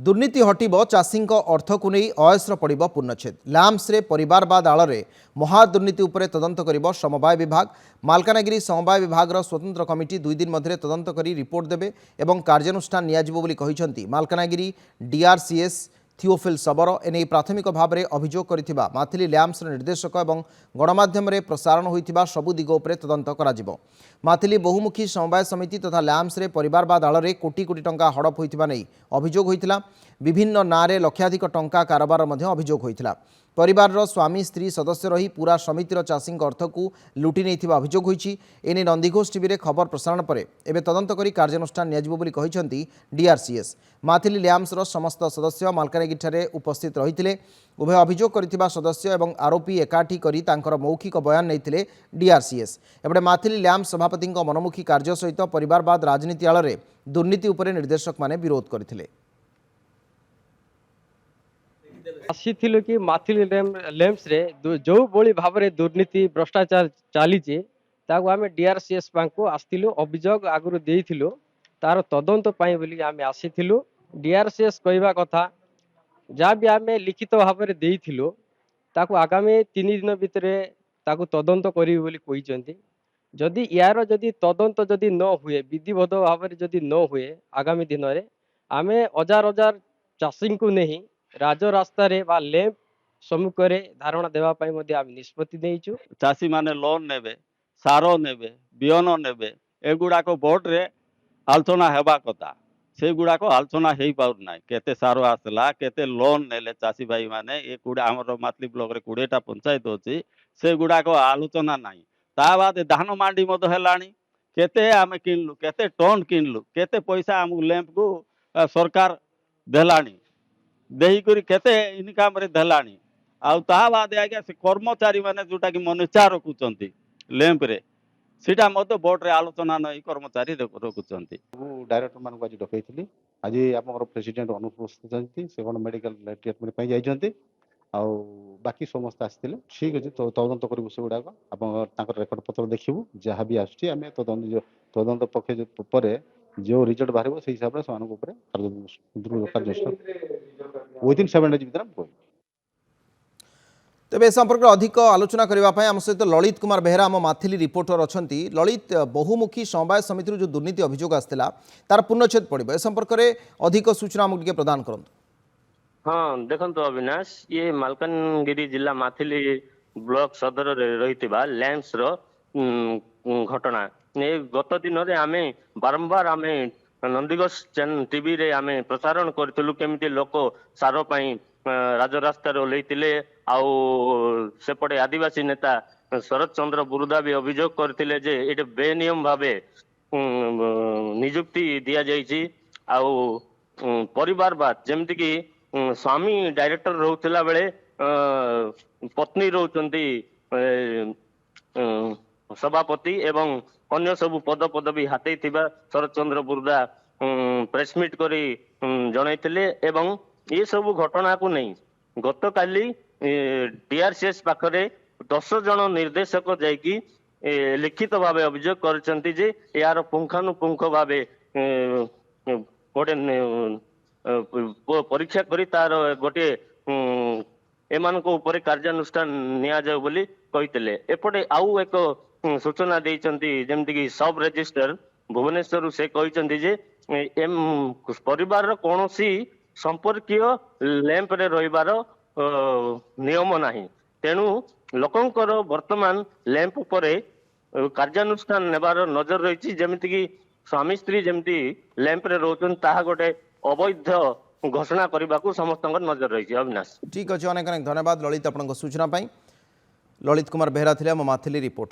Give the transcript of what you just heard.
दुर्नीति हटिब चाषी अर्थ को नहीं अयस्र पड़ पूर्णछेद लैम्प्स परिवारवाद आड़ में महादुर्नीति उपरे तदंत कर समवाय विभाग मालकानगिरी समवाय विभाग स्वतंत्र कमिटी 2 दिन मध्य तदंत कर रिपोर्ट देवे और कार्यानुष्ठान नियाजिबो मालकानगिरी डीआरसीएस थियोफिल शबर एने प्राथमिक भाव में अभियोग करथिबा माथिली लैम्प्स निर्देशक और गणमाध्यम प्रसारण होइथिबा सबु दिग उपरे तदंत कराजिबो। माथिली बहुमुखी समवाय समिति तथा लैम्प्स परिवारवाद आड़ में कोटी कोटी टंका हड़प होइथिबा नै अभियोग होइथिला। विभिन्न नारे लक्षाधिक टंका कारोबार मध्य अभियोग होइथिला। परिवार स्वामी स्त्री सदस्य रही पूरा समितिर चाषी अर्थ को लुटि नहीं अभियोग होइछि। एने नंदीघोष टीवी खबर प्रसारण पर एबे तदंत करी कार्यानुष्ठान नियाजिबो बोली कहिसंती डीआरसीएस। माथिली लैम्प्स समस्त सदस्य मालकानगिरी उपस्थित रही उभय अभियोग करथिबा सदस्य एवं आरोपी एकाठी करी तांकर मौखिक बयान नैथिले डीआरसीएस। एपटे माथिली लैम्प्स सभापति मनमुखी कार्य सहित परिवारवाद राजनीति आड़ में दुर्नीति उपरे निर्देशक माने विरोध करथिले। आसीथिलु कि माथिली लैम्प्स रे जो बोली भाव में दुर्नीति भ्रष्टाचार चली ताकू आम डीआरसीएस को आसथिलु अभियोग आगु देइथिलु तार तदंत पाई बोली आम आसीथिलु। डीआरसीएस कहवा कथा जहाँ भी आम लिखित भाव में देइथिलु ताकू आगामी 3 दिन भितर ताकू तदंत करी बोली कहिसंती। जदि यार जदि तदंत जदि न हुए विधिबद्ध भाव में जदि न हुए आगामी दिन में आम हजार हजार चाषी को नहीं राजरास्ता लैम्प सम्मुख में धारणा देवाई निष्पत्ति देइछु। चाषी माने लोन नेबे सार नेबे बिहन नेबे एगुड़ाक बोर्ड रे आलोचना हेबा कथा से गुड़ाक आलोचना हो पारना केते सार आसला केते लोन नेले चाषी भाई माने ये गुड़ा आमर मातली ब्लॉक रे 20टा पंचायत अच्छी से गुड़ाक आलोचना नहीं। ता बाद धान मांडी मत हेलानी केते आमे किनलु केते टन किनलु केते पैसा आम लैंप को सरकार देलानी देहीकरी केते इनकम रे देलानी आउ ता बाद आज्ञा से कर्मचारी माने जोटा कि मनुष्य रखुचंती लैंप रे सीटा मत बोर्ड रे आलोचना नहीं कर्मचारी रखुचंती। डायरेक्टर मान आज डकैली आज आम प्रेसिडेंट अनुपस्थित अच्छी से कौन मेडिकल ट्रिटमेंट जाइए आउ बाकी समस्त आसते ठीक अच्छे तदंत करूँ से गुड़ाक आप रेकर्ड पत्र देखू जहाँ भी आसमें तदंत पक्ष पर जो रिजल्ट बाहर से हिसाब से विदिन 7 days भर तेज संपर्क अधिक आलोचना करने आम सहित ललित कुमार बेहरा आम माथिली रिपोर्टर अच्छा। ललित बहुमुखी समवाय समिति जो दुर्नीति अभियोग आसाला तार पूर्णछेद पड़े ए संपर्क में अधिक सूचना आमको प्रदान करूँ। हाँ देखो अविनाश ये मालकानगिरी जिला माथिली ब्लॉक सदर रही लैम्प्स घटना गत दिन में आम बारंबार आम नंदीघोष टीवी रे आम प्रसारण करूँ केमी लोक सार राजरास्ता ओल्लैले सेपटे आदिवासी नेता शरद चंद्र बुरुदा भी अभियोग करते जे ये बेनियम भाव नियुक्ति दि जाइए परिवारवाद जमती कि स्वामी डायरेक्टर रोला बेले पत्नी रोचंती सभापति एवं अन्य सब पद पदवी हाथई शरद चंद्र बुरुदा प्रेसमिट करी जनइथिले एवं ये सब घटना को नहीं गत काली डीआरसीएस पाखरे 10 जन निर्देशक जाइकी लिखित भाव अभियोग करचंती जे यार पुंखानुपुंख भाव गोटे परीक्षा करी तार गोटे एमानक ऊपर कार्यानुष्ठान निया जाऊ बोली कहितले। एपटे आउ एक सूचना देइचंती जेमति कि सब रजिस्टर भुवनेश्वर से कहिचंती जे परिवार कोनोसी संपर्कीय लैंप रे रहिबार नियम नाही तेणु लोकंकर वर्तमान लैंप उपरे कार्यानुष्ठान नेबार नजर रही जेमिति कि स्वामी स्त्री जेमिति लैंप रे रोचन ताहा गोटे अवैध घोषणा करने को समस्त नजर रही। अविनाश ठीक अच्छे अनेक अनेक धन्यवाद ललित आपन सूचना पाई। ललित कुमार बेहरा थे माथिली रिपोर्टर।